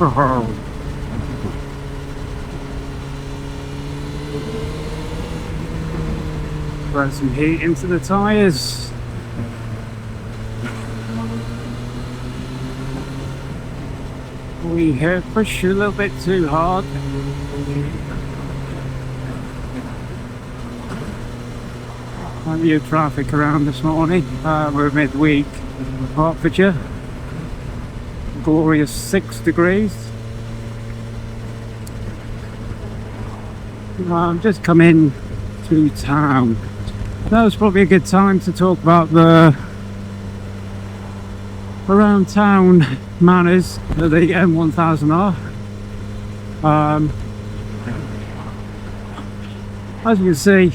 Throw some heat into the tyres. We have pushed a little bit too hard. Plenty of traffic around this morning. We're midweek, Hertfordshire. Glorious 6 degrees. I'm just come in to town. That was probably a good time to talk about the around town manners of the M1000R. As you can see,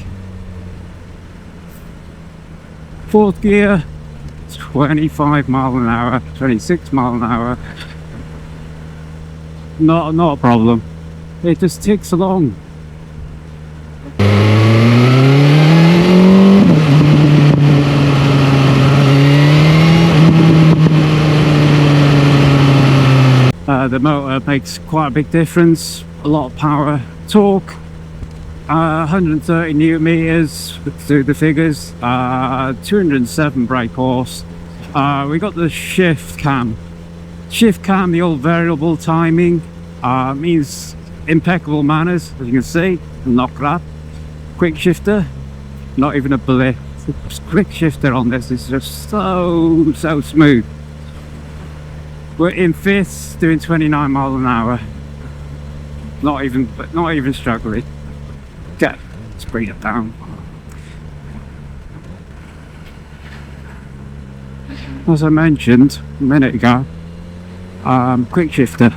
fourth gear, 25 mile an hour, 26 mile an hour. Not a problem. It just ticks along. The motor makes quite a big difference. A lot of power, torque. 130 newton meters through the figures. 207 brake horse. We got the shift cam. Shift cam, the old variable timing, means impeccable manners, as you can see. Not crap. Quick shifter, not even a blip. Quick shifter on this is just so smooth. We're in fifth, doing 29 miles an hour. Not even struggling. Okay, let's bring it down. As I mentioned a minute ago, quick shifter.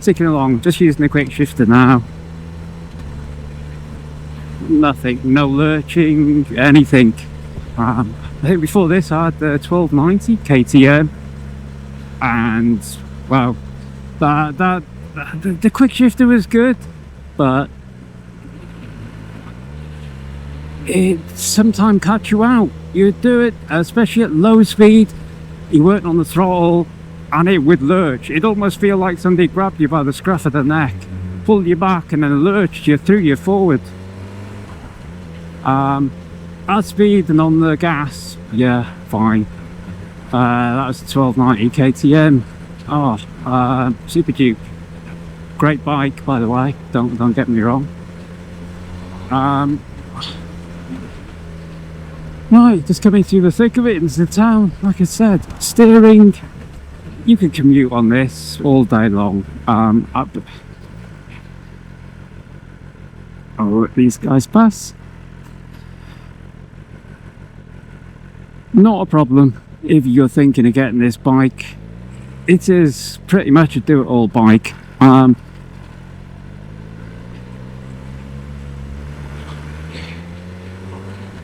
Ticking along, just using the quick shifter now. Nothing, no lurching, anything. I think before this I had the 1290 KTM, and well, the quick shifter was good, but it sometimes cuts you out. You do it, especially at low speed, you weren't on the throttle, and it would lurch. It almost feel like somebody grabbed you by the scruff of the neck, pulled you back, and then lurched you, threw you forward. At speed and on the gas, yeah, fine. That was the 1290 KTM. Oh, Super Duke. Great bike, by the way. Don't get me wrong. Right, just coming through the thick of it into the town. Like I said, steering. You can commute on this all day long. Oh, these guys pass. Not a problem if you're thinking of getting this bike. It is pretty much a do-it-all bike.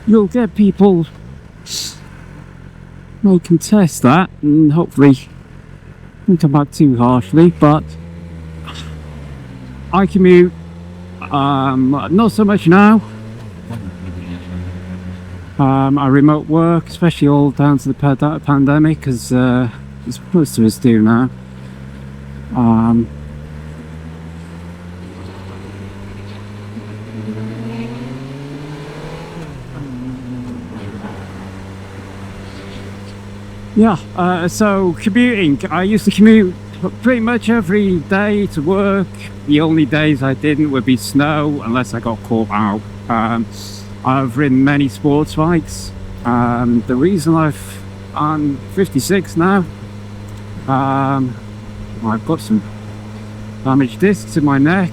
You'll get people who can test that and hopefully don't come back too harshly, but I commute, not so much now. I remote work, especially all down to the pandemic, as most of us do now. So commuting, I used to commute pretty much every day to work. The only days I didn't would be snow, unless I got caught out. I've ridden many sports bikes. The reason I'm 56 now, I've got some damaged discs in my neck,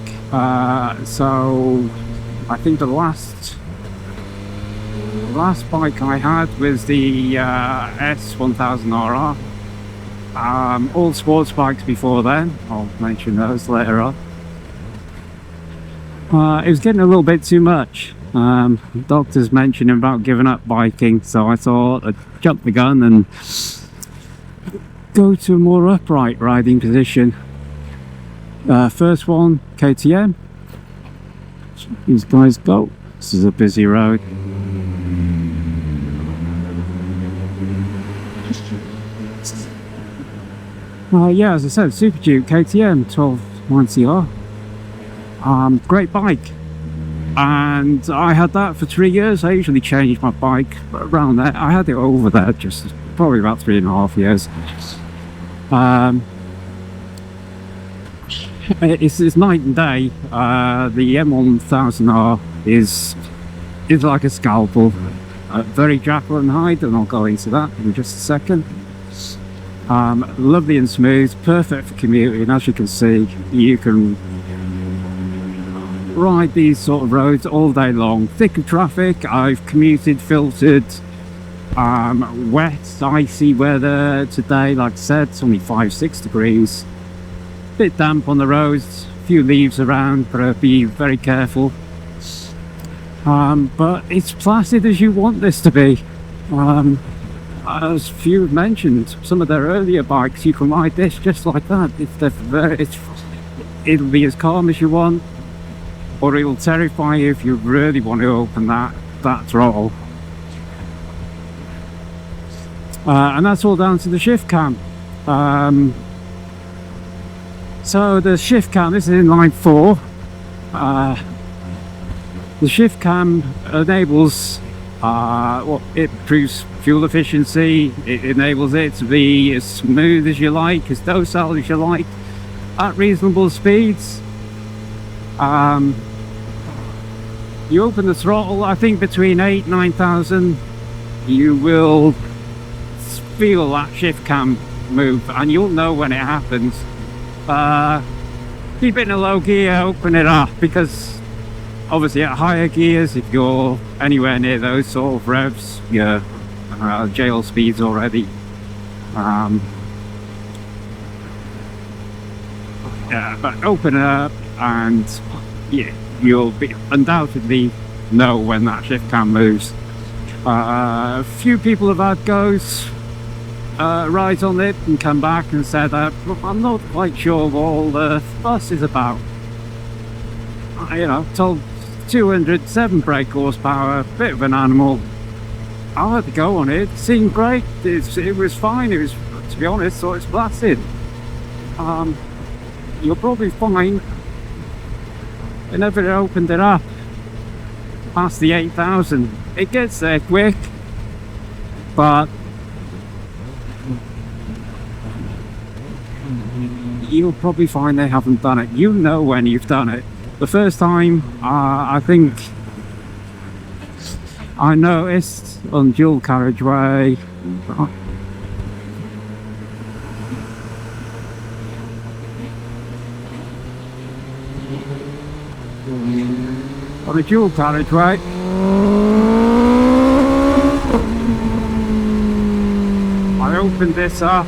so I think the last bike I had was the S1000RR. All sports bikes before then, I'll mention those later on. It was getting a little bit too much. Doctors mentioned about giving up biking, so I thought I'd jump the gun and go to a more upright riding position. First one, KTM. These guys go. This is a busy road. Yeah, as I said, Super Duke KTM 1290R. Great bike. And I had that for 3 years. I usually change my bike around there. I had it over there just probably about 3.5 years. It's night and day. The M1000R is like a scalpel. Very Jekyll and Hyde, and I'll go into that in just a second. Lovely and smooth, perfect for commuting. As you can see, you can ride these sort of roads all day long. Thick of traffic. I've commuted, filtered, wet, icy weather today. Like I said, it's only 5-6 degrees. Bit damp on the roads, a few leaves around, but be very careful. But it's placid as you want this to be. As few have mentioned, some of their earlier bikes, you can ride this just like that. It'll be as calm as you want, or it will terrify you if you really want to open that throttle. And that's all down to the shift cam. So the shift cam, this is in line 4. The shift cam enables, it improves fuel efficiency. It enables it to be as smooth as you like, as docile as you like, at reasonable speeds. You open the throttle, I think between 8,000 and 9,000, you will feel that shift cam move, and you'll know when it happens. Keep it in a low gear, open it up, because obviously at higher gears, if you're anywhere near those sort of revs, you're jail speeds already. Yeah, but open it up and yeah, you'll be undoubtedly know when that shift cam moves. A few people have had goes, rides on it and come back and said, I'm not quite sure what all the fuss is about. Told 207 brake horsepower, bit of an animal. I had to go on it, seemed great, it was fine, it was, to be honest, so it's placid. You'll probably find whenever it opened it up past the 8,000, it gets there quick, but you'll probably find they haven't done it. You know when you've done it. The first time, I think I noticed on dual carriageway, on a dual carriageway, I opened this up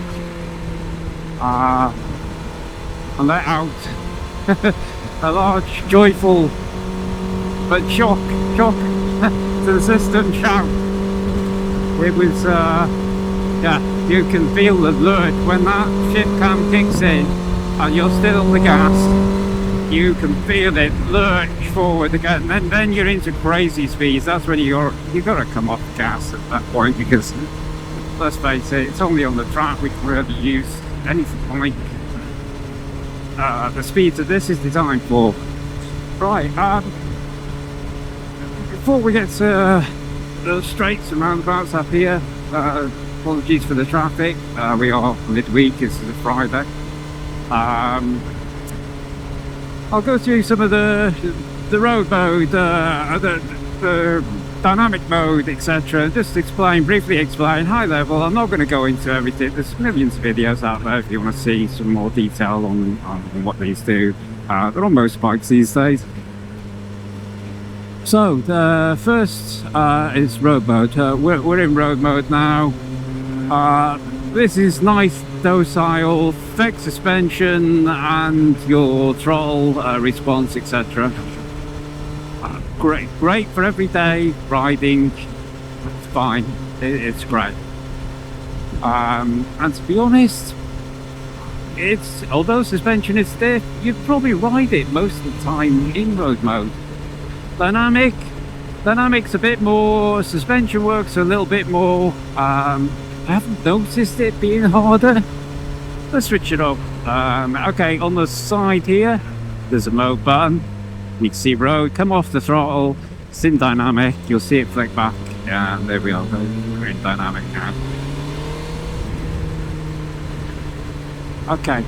and let out a large, joyful but shock to the system shout. It was, yeah, you can feel the lurch when that shift cam kicks in and you're still on the gas. You can feel it lurch forward again, and then you're into crazy speeds. That's when you got to come off the gas at that point, because let's face it, it's only on the track we can really use anything like the speeds that this is designed for. Right, before we get to the straights and roundabouts up here, apologies for the traffic. We are midweek, it's a Friday. I'll go through some of the road mode, the dynamic mode, etc. Just briefly explain, high level. I'm not going to go into everything. There's millions of videos out there if you want to see some more detail on what these do. They're on most bikes these days. So the first is road mode. We're in road mode now. This is nice, docile, thick suspension and your throttle response, etc. Great for everyday riding. It's fine. It's great. And to be honest, although suspension is stiff, you'd probably ride it most of the time in road mode. Dynamic's a bit more. Suspension works a little bit more. I haven't noticed it being harder. let's switch it up. Okay, on the side here, there's a mode button. You can see road, come off the throttle, it's in dynamic, you'll see it flick back, and there we are, we're in dynamic now. Okay,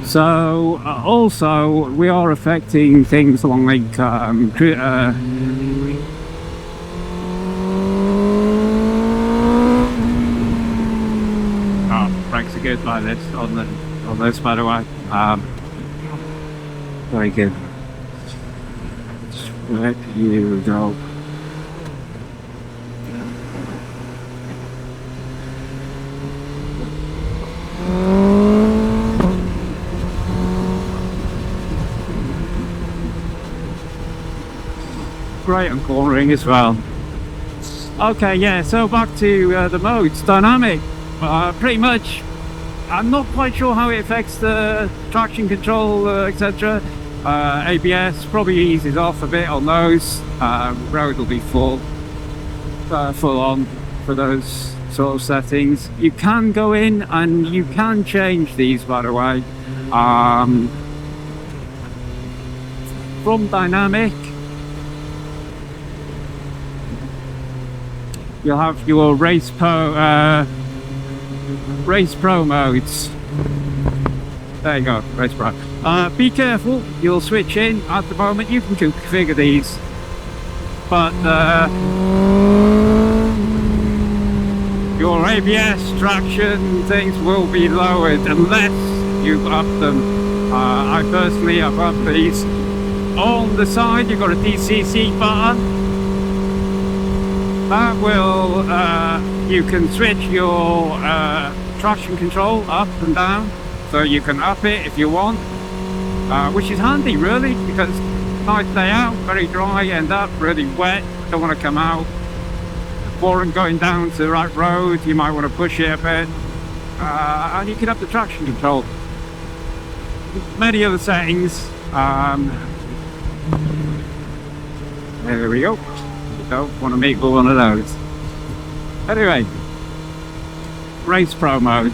so also we are affecting things along like brakes are good by this on this, by the way. Very good. Let you go. Great on cornering as well. Okay, yeah, so back to the modes. Dynamic, pretty much. I'm not quite sure how it affects the traction control, etc. ABS probably eases off a bit on those. Road will be full on for those sort of settings. You can go in and you can change these, by the way. From dynamic, you'll have your race pro modes. There you go, race pro. Be careful, you'll switch in. At the moment you can configure these, but your ABS traction things will be lowered unless you up them. I personally have upped these. On the side you've got a DCC button. That will, you can switch your traction control up and down, so you can up it if you want, which is handy really, because nice day out, very dry, end up really wet, don't want to come out, boring going down to the right road, you might want to push it a bit, and you can up the traction control. Many other settings, there we go. Don't want to make one of those. Anyway, race pro mode.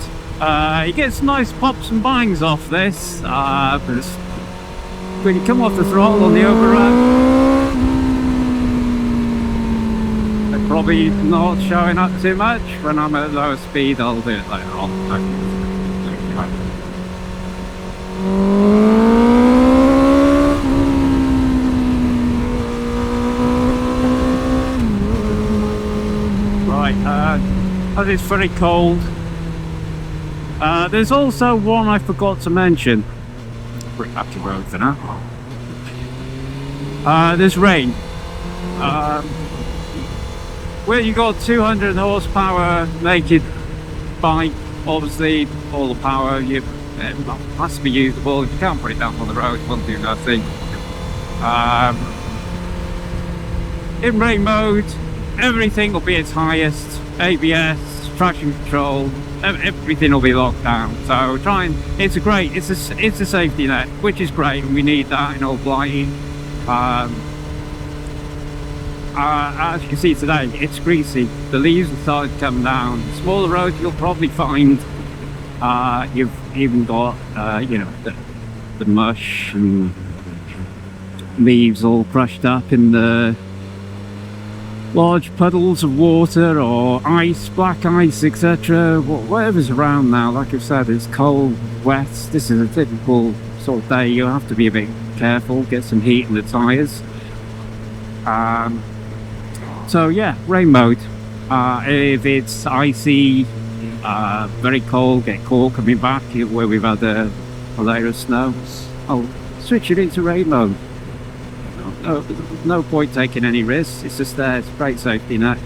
You get some nice pops and bangs off this. When you come off the throttle on the overrun, they're probably not showing up too much. When I'm at lower speed, I'll do it later on. As it's very cold. There's also one I forgot to mention. Bring back to road for now. There's rain. Where you got 200 horsepower naked bike, obviously all the power has to be usable. If you can't put it down on the road, it won't do nothing. In rain mode, everything will be its highest. ABS, traction control, everything will be locked down. So it's a safety net, which is great, and we need that in all blighting. As you can see today, it's greasy. The leaves have started to come down. Smaller roads, you'll probably find you've even got the mush and leaves all crushed up in the large puddles of water or ice, black ice, etc. Whatever's around now. Like I've said, it's cold, wet. This is a typical sort of day. You have to be a bit careful, get some heat in the tyres. So yeah, rain mode. If it's icy, very cold, get caught coming back where we've had a layer of snow, I'll switch it into rain mode. No point taking any risks, it's just there, it's a great safety net.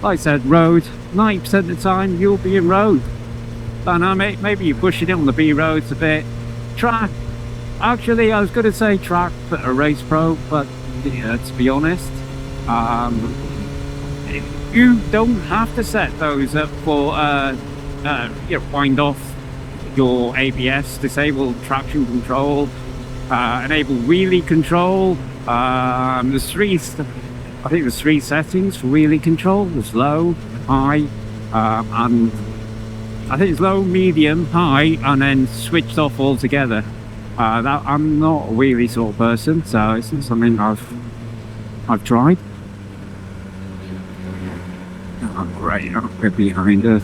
Like I said, road, 90% of the time you'll be in road. Dynamic, maybe you're pushing it on the B roads a bit. Track, actually I was going to say track for a race pro, but yeah, to be honest, you don't have to set those up for wind off your ABS, disable traction control, enable wheelie control. There's three I think there's 3 settings for wheelie control. There's low, high, and I think it's low, medium, high, and then switched off altogether. I'm not a wheelie sort of person, so it's not something I've tried. Oh, great! We're behind a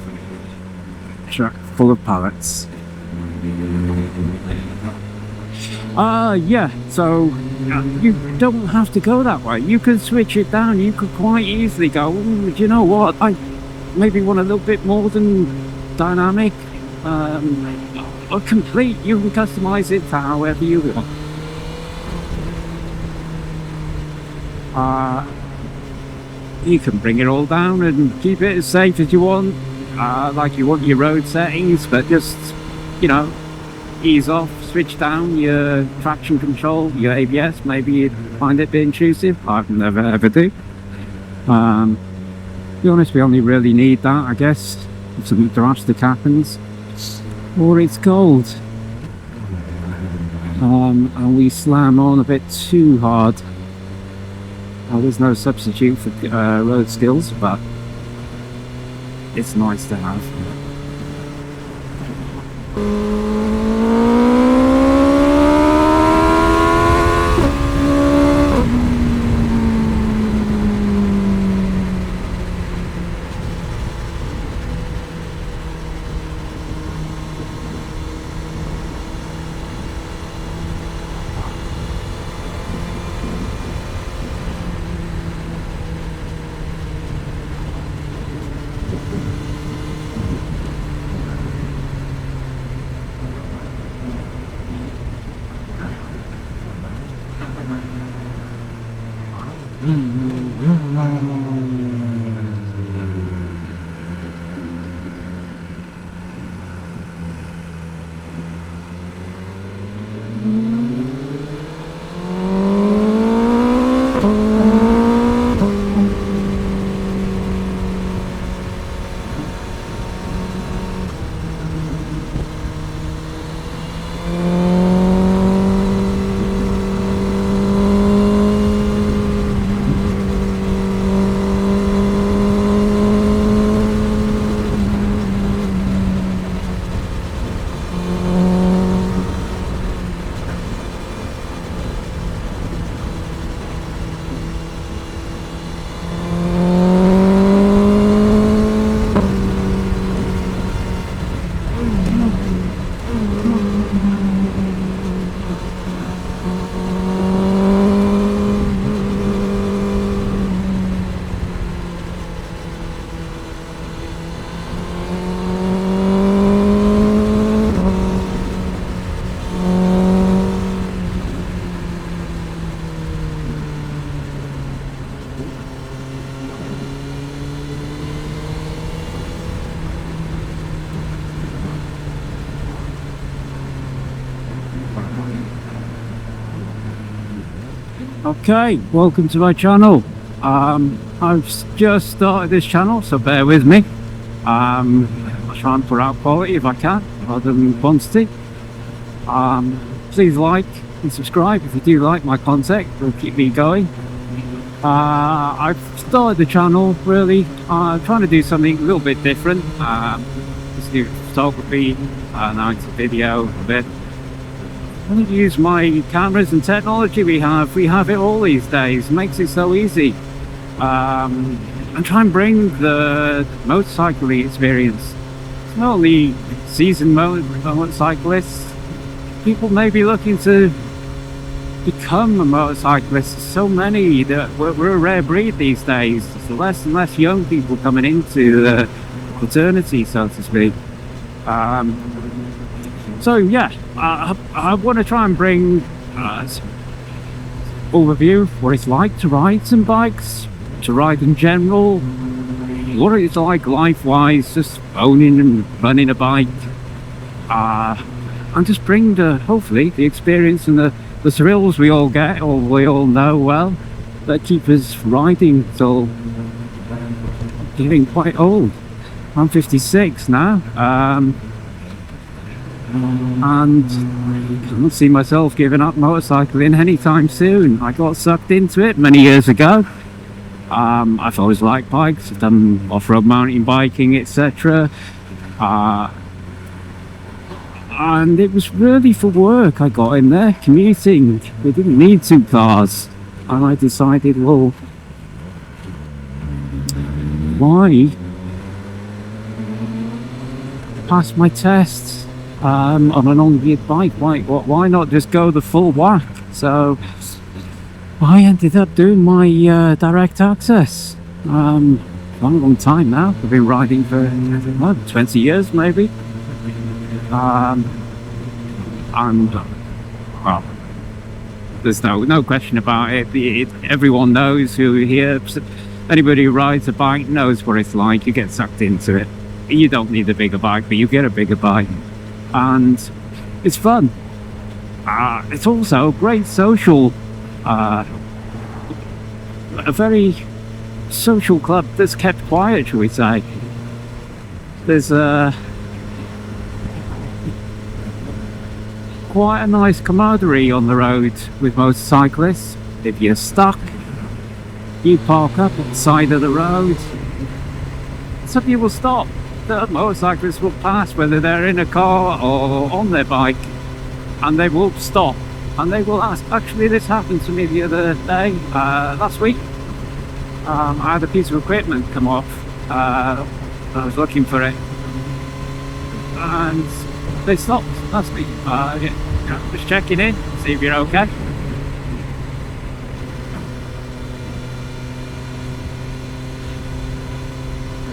truck full of pallets. Yeah, so you don't have to go that way. You can switch it down. You could quite easily go, do you know what, I maybe want a little bit more than dynamic or complete. You can customize it to however you want. You can bring it all down and keep it as safe as you want, like you want your road settings, but just, you know, ease off, switch down your traction control, your ABS. Maybe you find it a bit intrusive. I've never ever do. To be honest, we only really need that, I guess, if something drastic happens or it's cold, and we slam on a bit too hard. There's no substitute for road skills, but it's nice to have. Okay, welcome to my channel. I've just started this channel, so bear with me. I'll try and put out quality if I can, rather than quantity. Please like and subscribe if you do like my content. It'll keep me going. I've started the channel really trying to do something a little bit different. Just do photography, now into video a bit. I want to use my cameras and technology we have it all these days. It makes it so easy. And try and bring the motorcycling experience. It's not only seasoned motorcyclists, people may be looking to become a motorcyclist. There's so many that we're a rare breed these days. There's less and less young people coming into the fraternity, so to speak. So yeah, I want to try and bring overview of what it's like to ride some bikes, to ride in general, what it's like life-wise, just owning and running a bike, and just bring hopefully the experience and the thrills we all get, or we all know well, that keep us riding till getting quite old. I'm 56 now, and I don't see myself giving up motorcycling anytime soon. I got sucked into it many years ago, I've always liked bikes. I've done off-road mountain biking, etc. And it was really for work I got in there, commuting. We didn't need 2 cars. And I decided, well, why pass my tests on an on-grid bike? Why not just go the full whack? So I ended up doing my direct access. Long time now. I've been riding for 20 years maybe. And well, there's no question about it. Everyone knows who here. Anybody who rides a bike knows what it's like. You get sucked into it. You don't need a bigger bike, but you get a bigger bike, and it's fun. It's also a great social, a very social club that's kept quiet, shall we say. There's quite a nice camaraderie on the road with motorcyclists. If you're stuck, you park up at the side of the road. Some people stop. The motorcyclists will pass, whether they're in a car or on their bike, and they will stop and they will ask. Actually, this happened to me the other day, last week. I had a piece of equipment come off. I was looking for it, and they stopped. Asked me, just checking in, see if you're okay.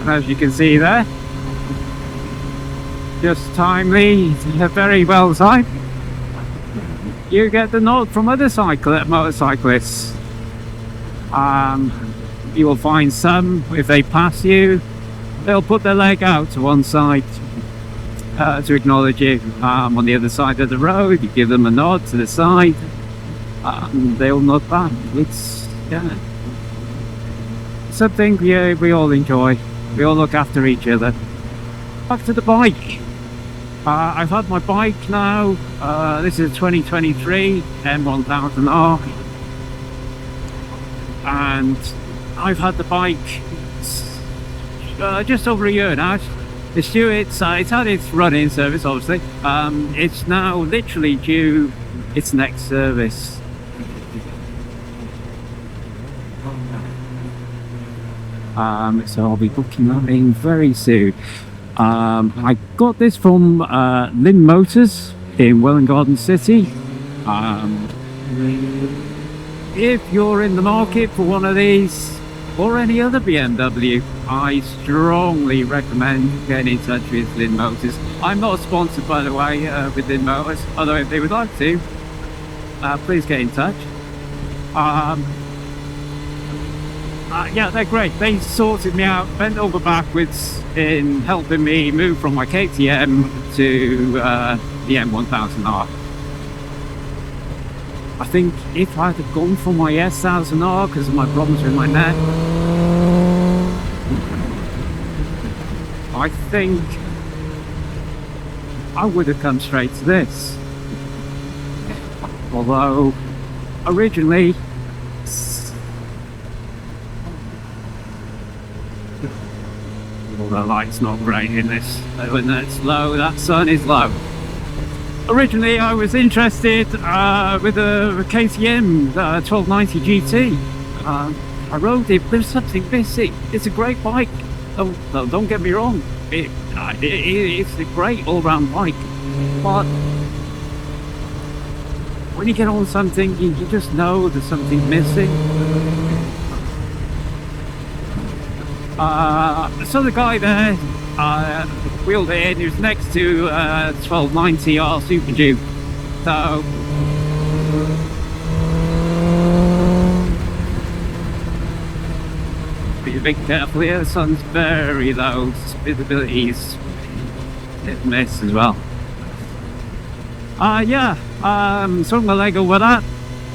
And as you can see there, just timely, very well timed. You get the nod from other motorcyclists. You will find some, if they pass you, they'll put their leg out to one side to acknowledge you. On the other side of the road, you give them a nod to the side, they'll nod back. It's something we all enjoy. We all look after each other. Back to the bike. I've had my bike now. This is a 2023 M1000R, and I've had the bike just over a year now. It's due it's had its run-in service, obviously. It's now literally due its next service. So I'll be booking that in very soon. I got this from Lynn Motors in Welwyn Garden City. If you're in the market for one of these or any other BMW, I strongly recommend getting in touch with Lynn Motors. I'm not sponsored, by the way, with Lynn Motors, although if they would like to, please get in touch. Yeah, they're great. They sorted me out, bent over backwards in helping me move from my KTM to the M1000R. I think if I had gone for my S1000R because of my problems with my neck, I think I would have come straight to this. Although originally, the light's not great in this. When it's low, that sun is low. Originally I was interested with a KTM 1290 GT. I rode it, there's something missing. It's a great bike. Don't get me wrong. It's a great all-round bike. But when you get on something, you just know there's something missing. So the guy there wheeled it in. He was next to 1290R Super Duke. So be a bit careful here. The sun's very low. Visibility is hit and miss as well. Swung my leg over that.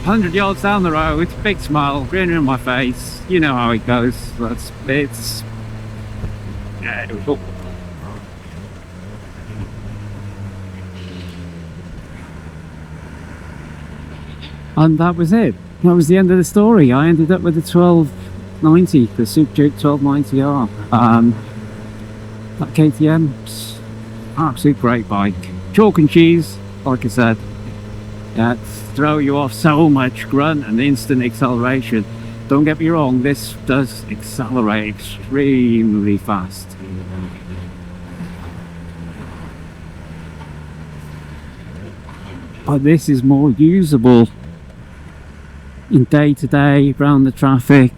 100 yards down the road, big smile, grin on my face. You know how it goes. Yeah, it was cool. And that was it. That was the end of the story. I ended up with a 1290, the Super Duke 1290R. That KTM's absolute great bike. Chalk and cheese, like I said. Yeah, throw you off so much grunt and instant acceleration. Don't get me wrong, this does accelerate extremely fast. But this is more usable in day-to-day, around the traffic.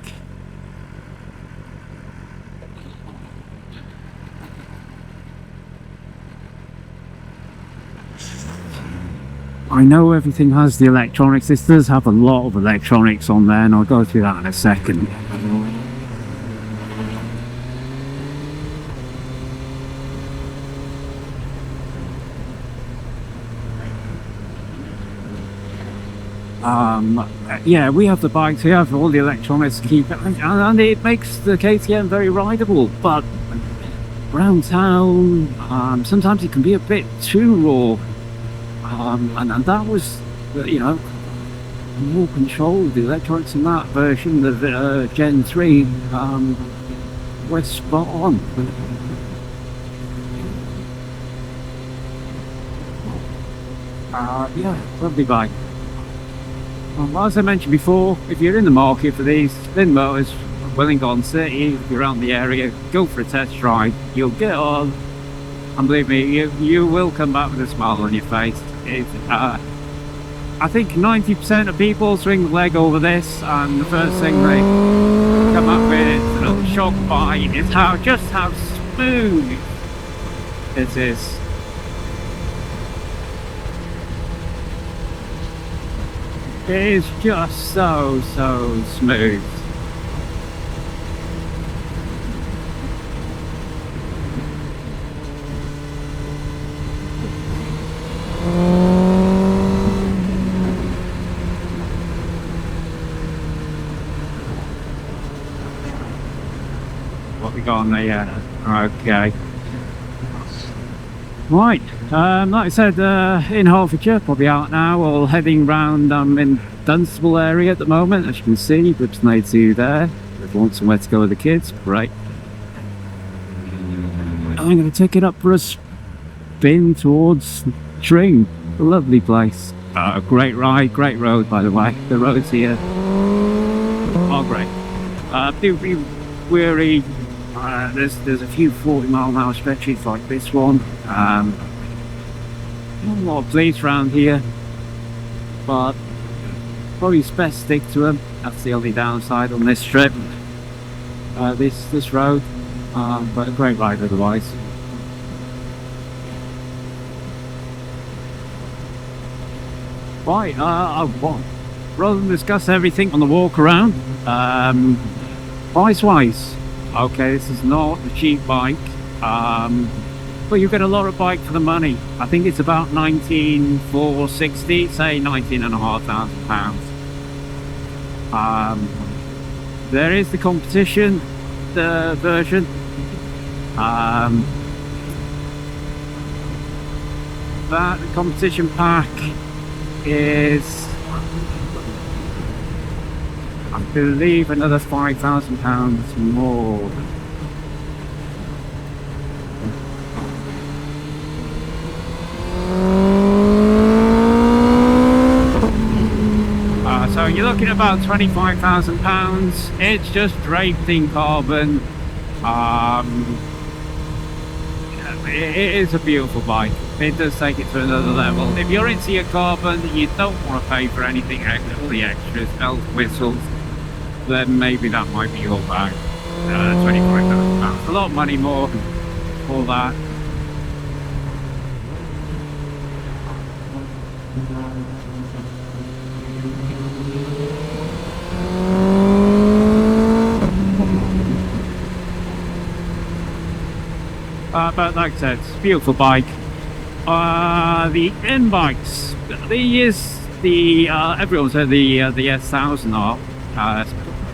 I know everything has the electronics. This does have a lot of electronics on there, and I'll go through that in a second. Yeah, we have the bikes, we have all the electronics to keep it, and it makes the KTM very rideable, but around town, sometimes it can be a bit too raw. And that was, you know, more control. The electronics in that version, the Gen 3, were spot on. Yeah, lovely bike. As I mentioned before, if you're in the market for these thin motors, Wellingborough City, if you're around the area, go for a test drive. You'll get on, and believe me, you will come back with a smile on your face. I think 90% of people swing the leg over this, and the first thing they come up with, a shock bite, is just how smooth it is. It is just so smooth. What we got on there? Okay. Right, like I said, in Hertfordshire, probably out now, or heading round. I'm in Dunstable area at the moment, as you can see, Whips Made 2 there. If you want somewhere to go with the kids, great. I'm going to take it up for a spin towards Tring, a lovely place. Great ride, great road, by the way. The roads here are great. Do be wary. There's a few 40-mile-an-hour stretches like this one. Not a lot of police around here, but probably best stick to them. That's the only downside on this strip, this road. But a great ride otherwise. Right, rather than discuss everything on the walk around, price-wise. Okay, this is not a cheap bike, but you get a lot of bike for the money. I think it's about 19,460, say £19,500. There is the competition version. That competition pack is, I believe, another £5,000 more. So you're looking at about £25,000. It's just draped in carbon. It is a beautiful bike. It does take it to another level. If you're into your carbon, you don't want to pay for anything extras, bells, whistles, then maybe that might be your bag. £25,000. A lot of money more for that. But like I said, it's a beautiful bike. The M bikes, everyone said the S1000R.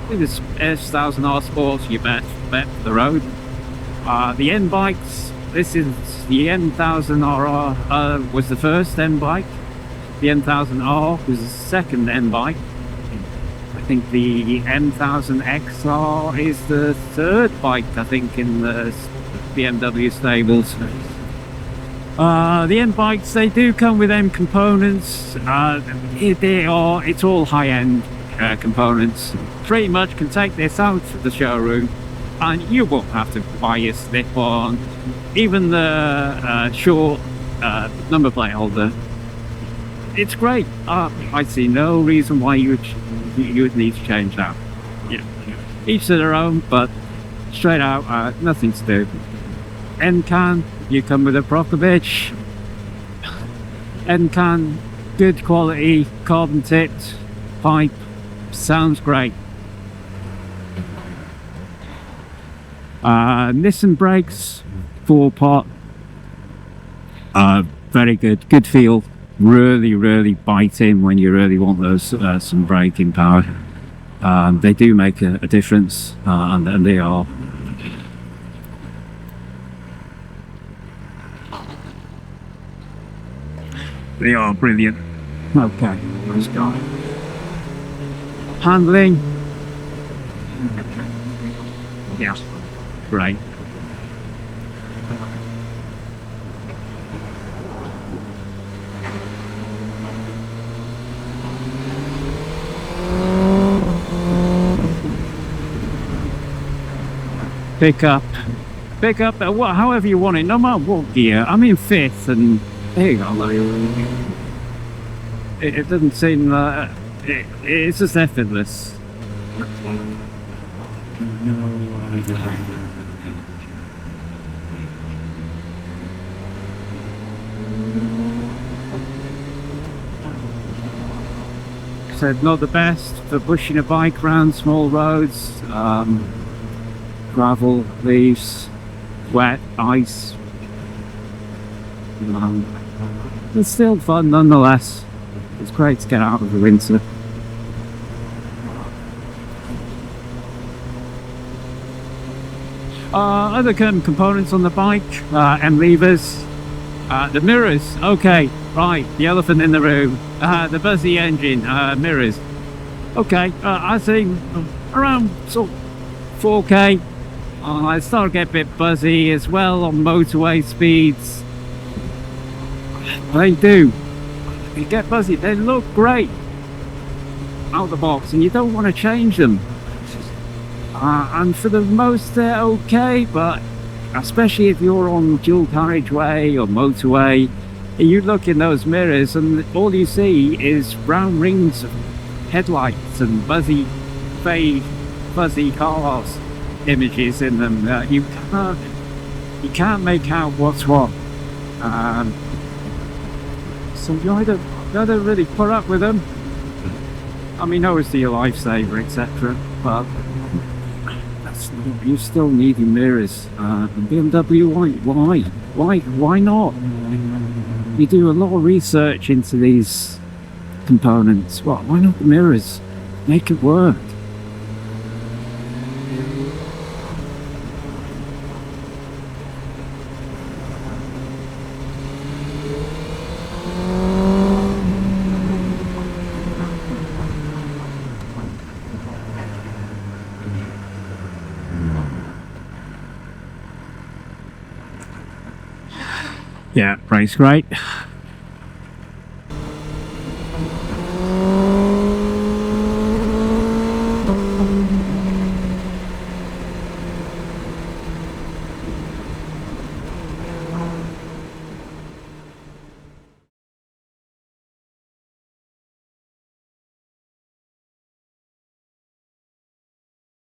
This S1000R Sports, you bet for the road. The M bikes, this is the M1000R. Was the first M bike. The M1000R was the second M bike. think the M1000XR is the third bike, I think, in the BMW stables. The M bikes, they do come with M components. It's all high-end components. Pretty much can take this out of the showroom and you won't have to buy a slip-on. Even the short number plate holder, it's great. I see no reason why you would need to change that. Yeah, each to their own, but straight out, nothing to do. N-can, you come with a proper bitch. N-can, good quality, carbon tipped pipe, sounds great. Nissan brakes, 4-pot, very good feel, really bite in when you really want those some braking power. They do make a difference, and they are. They are brilliant. Okay, let's go. Handling. Yeah, great. Pick up, however you want it, no matter what gear. I'm in 5th, and there you go. It doesn't seem it's just effortless. Said not the best for pushing a bike around small roads, gravel, leaves, wet, ice. It's still fun nonetheless. It's great to get out of the winter. Other components on the bike, and levers. The mirrors, okay, right, the elephant in the room. The buzzy engine, mirrors. Okay, I think around sort of 4K. I start to get a bit buzzy as well on motorway speeds. They do. They get buzzy. They look great out of the box, and you don't want to change them. And for the most, they're okay, but especially if you're on dual carriageway or motorway, you look in those mirrors, and all you see is round rings of headlights and fuzzy cars images in them. You can't make out what's what. So you either really put up with them. I mean, obviously your lifesaver, etc. But you still need your mirrors. BMW, why not? You do a lot of research into these components. Well, why not the mirrors? Make it work. Yeah, brake's great.